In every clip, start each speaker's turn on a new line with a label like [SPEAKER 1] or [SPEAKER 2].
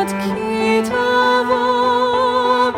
[SPEAKER 1] Ad qui tavo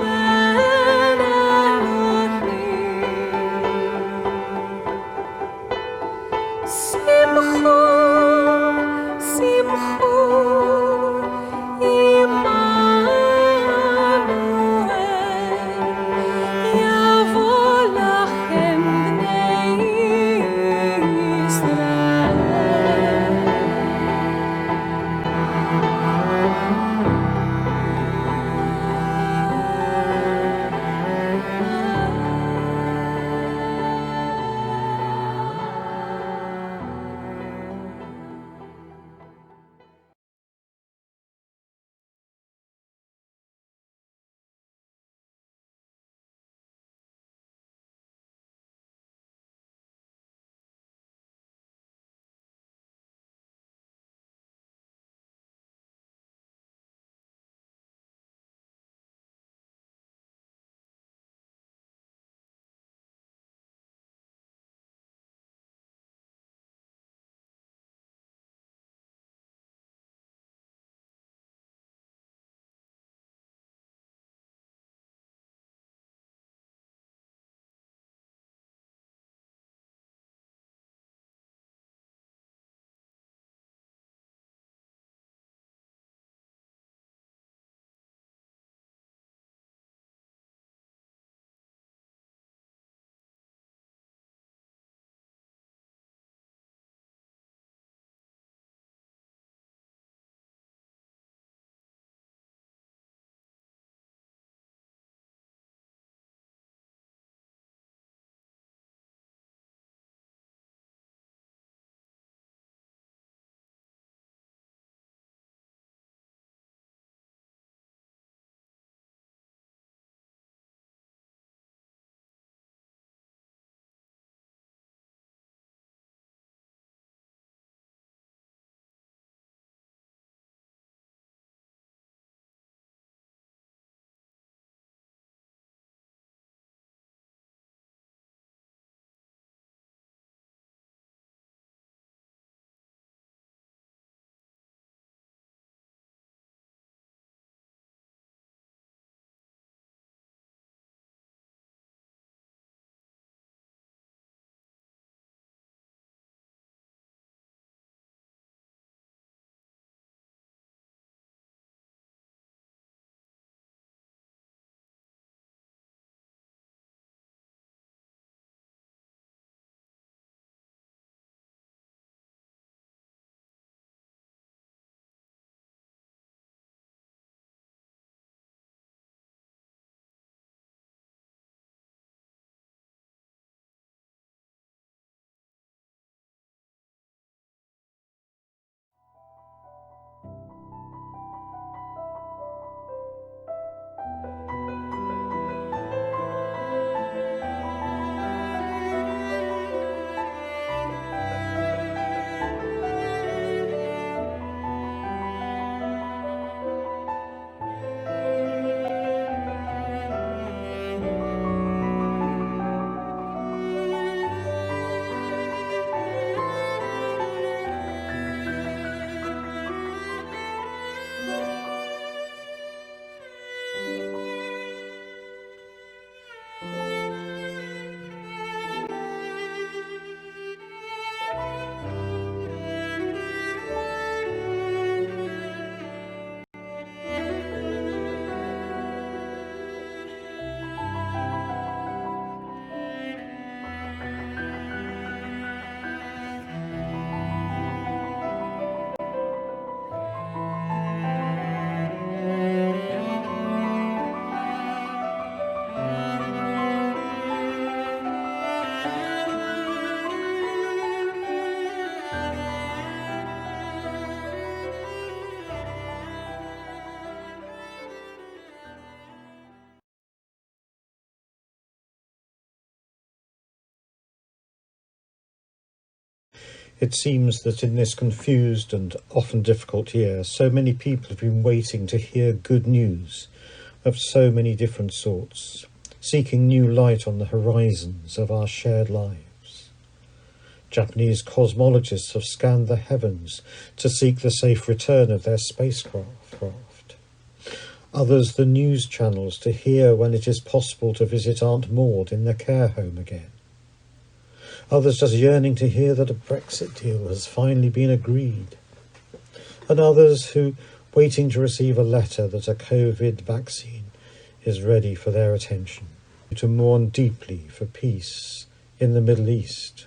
[SPEAKER 1] It seems that in this confused and often difficult year, so many people have been waiting to hear good news of so many different sorts, seeking new light on the horizons of our shared lives. Japanese cosmologists have scanned the heavens to seek the safe return of their spacecraft. Others the news channels to hear when it is possible to visit Aunt Maud in their care home again. Others just yearning to hear that a Brexit deal has finally been agreed. And others who waiting to receive a letter that a COVID vaccine is ready for their attention, to mourn deeply for peace in the Middle East.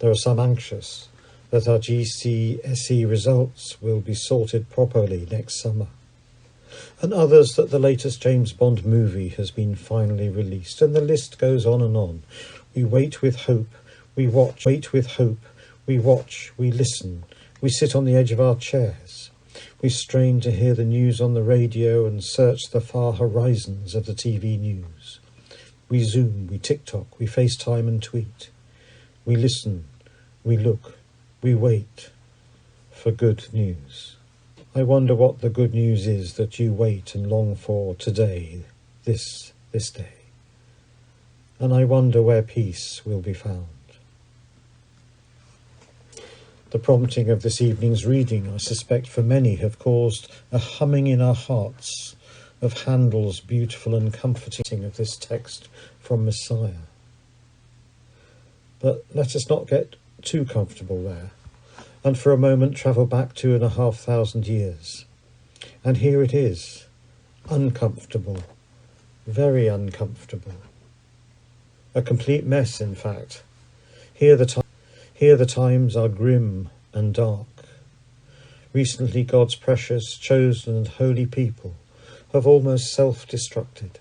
[SPEAKER 1] There are some anxious that our GCSE results will be sorted properly next summer, and others that the latest James Bond movie has been finally released, and the list goes on and on. We wait with hope, we watch, we watch, we listen, we sit on the edge of our chairs, we strain to hear the news on the radio and search the far horizons of the TV news. We Zoom, we TikTok, we FaceTime and tweet. We listen, we look, we wait for good news. I wonder what the good news is that you wait and long for today, this day. And I wonder where peace will be found. The prompting of this evening's reading, I suspect for many, have caused a humming in our hearts of Handel's beautiful and comforting of this text from Messiah. But let us not get too comfortable there, and for a moment travel back 2,500 years. And here it is, uncomfortable, very uncomfortable. A complete mess, in fact. Here the times are grim and dark. Recently God's precious, chosen and holy people have almost self-destructed,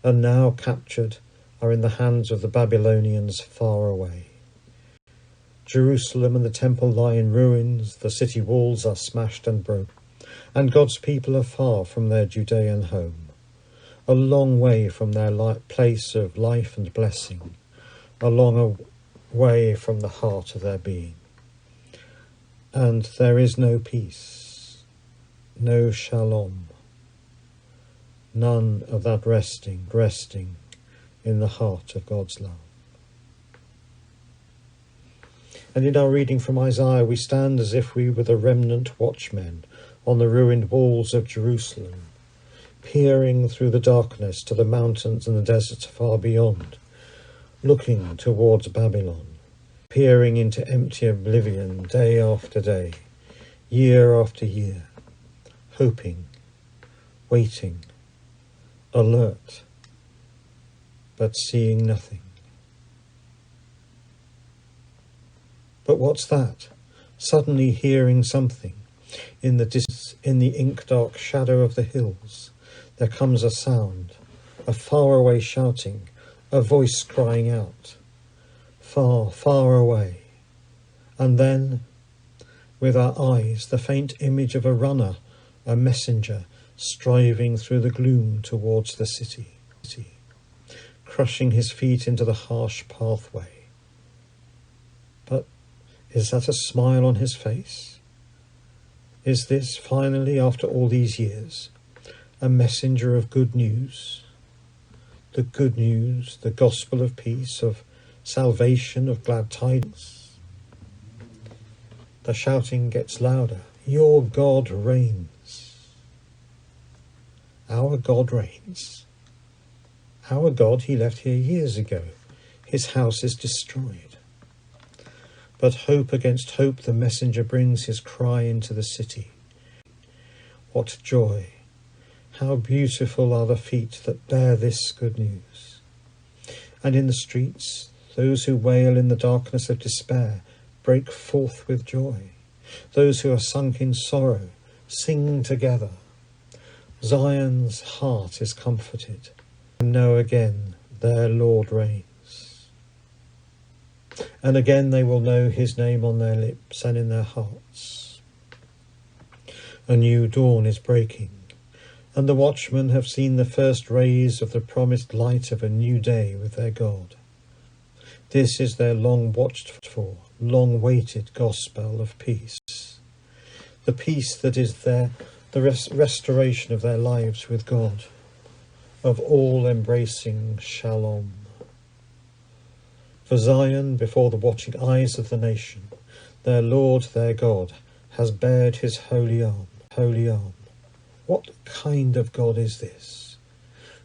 [SPEAKER 1] and now captured are in the hands of the Babylonians far away. Jerusalem and the temple lie in ruins, the city walls are smashed and broken, and God's people are far from their Judean home, a long way from their place of life and blessing, a long way from the heart of their being. And there is no peace, no shalom, none of that resting in the heart of God's love. And in our reading from Isaiah, we stand as if we were the remnant watchmen on the ruined walls of Jerusalem, peering through the darkness to the mountains and the deserts far beyond, looking towards Babylon, peering into empty oblivion day after day, year after year, hoping, waiting, alert, but seeing nothing. But what's that? Suddenly hearing something. In the ink-dark shadow of the hills, there comes a sound, a faraway shouting, a voice crying out, far, far away. And then, with our eyes, the faint image of a runner, a messenger, striving through the gloom towards the city, crushing his feet into the harsh pathway. But is that a smile on his face? Is this, finally, after all these years, a messenger of good news? The good news, the gospel of peace, of salvation, of glad tidings? The shouting gets louder. Your God reigns. Our God reigns. Our God, he left here years ago. His house is destroyed. But hope against hope, the messenger brings his cry into the city. What joy! How beautiful are the feet that bear this good news. And in the streets, those who wail in the darkness of despair break forth with joy. Those who are sunk in sorrow sing together. Zion's heart is comforted, and know again their Lord reigns. And again they will know his name on their lips and in their hearts. A new dawn is breaking, and the watchmen have seen the first rays of the promised light of a new day with their God. This is their long watched for, long-waited gospel of peace. The peace that is the restoration of their lives with God, of all-embracing shalom. For Zion, before the watching eyes of the nation, their Lord, their God, has bared his holy arm, holy arm. What kind of God is this,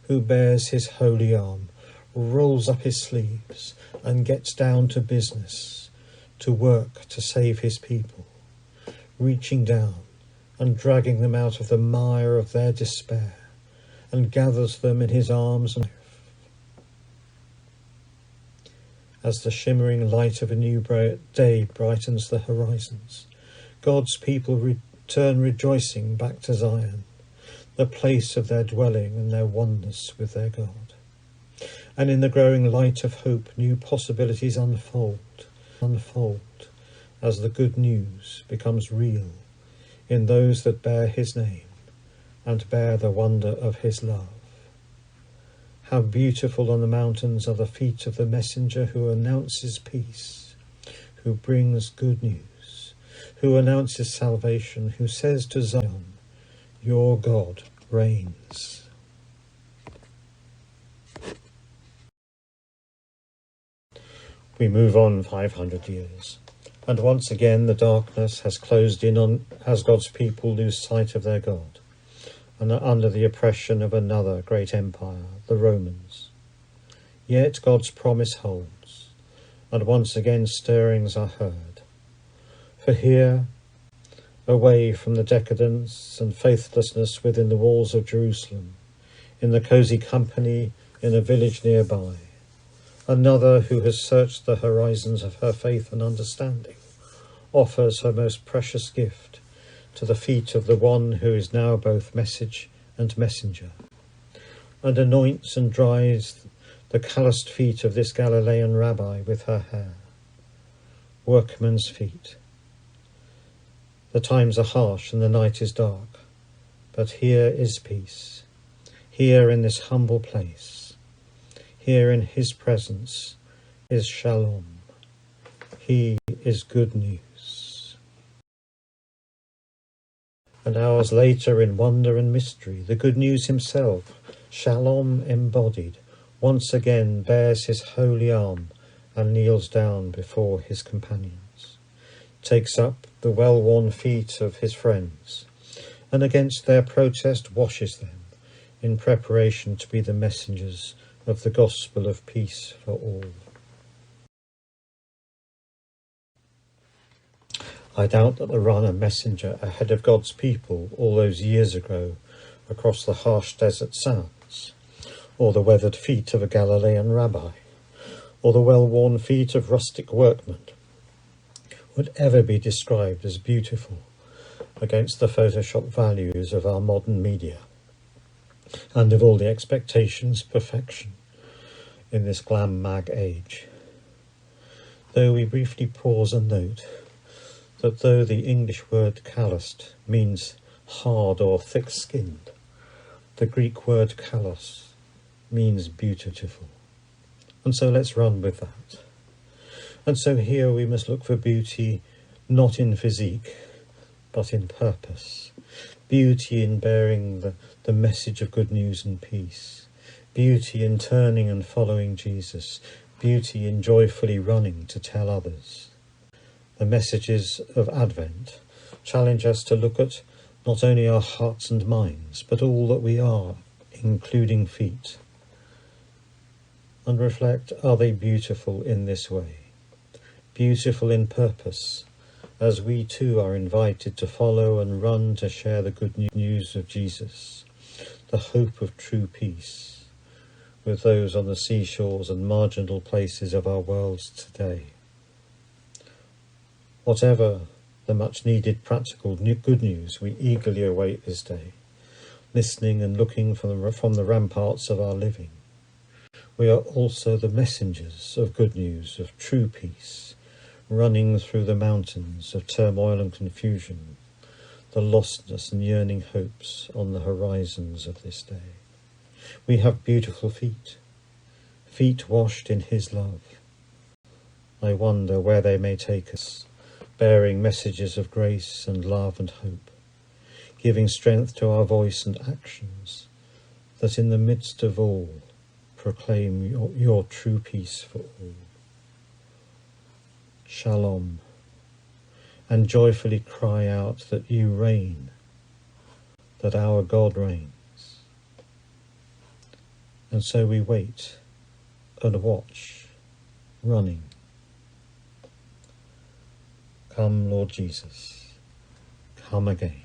[SPEAKER 1] who bears his holy arm, rolls up his sleeves, and gets down to business, to work to save his people, reaching down and dragging them out of the mire of their despair, and gathers them in his arms and as the shimmering light of a new day brightens the horizons, God's people return rejoicing back to Zion, the place of their dwelling and their oneness with their God. And in the growing light of hope, new possibilities unfold as the good news becomes real in those that bear his name and bear the wonder of his love. How beautiful on the mountains are the feet of the messenger who announces peace, who brings good news, who announces salvation, who says to Zion, your God reigns. We move on 500 years, and once again the darkness has closed in on as God's people lose sight of their God, and are under the oppression of another great empire, the Romans. Yet God's promise holds, and once again stirrings are heard. For here, away from the decadence and faithlessness within the walls of Jerusalem, in the cosy company in a village nearby, another who has searched the horizons of her faith and understanding offers her most precious gift to the feet of the one who is now both message and messenger, and anoints and dries the calloused feet of this Galilean rabbi with her hair. Workman's feet. The times are harsh and the night is dark, but here is peace, here in this humble place, here in his presence is shalom. He is good news. And hours later, in wonder and mystery, the good news himself, shalom embodied, once again bears his holy arm and kneels down before his companions, takes up the well-worn feet of his friends, and against their protest washes them in preparation to be the messengers of the gospel of peace for all. I doubt that the runner messenger ahead of God's people all those years ago across the harsh desert sands, or the weathered feet of a Galilean rabbi, or the well-worn feet of rustic workmen, would ever be described as beautiful against the Photoshop values of our modern media, and of all the expectations of perfection in this glam mag age. Though we briefly pause and note that though the English word calloused means hard or thick-skinned, the Greek word kalos means beautiful. And so let's run with that. And so here we must look for beauty not in physique, but in purpose. Beauty in bearing the message of good news and peace. Beauty in turning and following Jesus. Beauty in joyfully running to tell others. The messages of Advent challenge us to look at not only our hearts and minds, but all that we are, including feet, and reflect, are they beautiful in this way? Beautiful in purpose, as we too are invited to follow and run to share the good news of Jesus, the hope of true peace, with those on the seashores and marginal places of our worlds today. Whatever the much-needed practical good news, we eagerly await this day, listening and looking from the ramparts of our living. We are also the messengers of good news, of true peace, running through the mountains of turmoil and confusion, the lostness and yearning hopes on the horizons of this day. We have beautiful feet, feet washed in his love, I wonder where they may take us, bearing messages of grace and love and hope, giving strength to our voice and actions, that in the midst of all proclaim your true peace for all. Shalom, and joyfully cry out that you reign, that our God reigns. And so we wait and watch, running. Come, Lord Jesus, come again.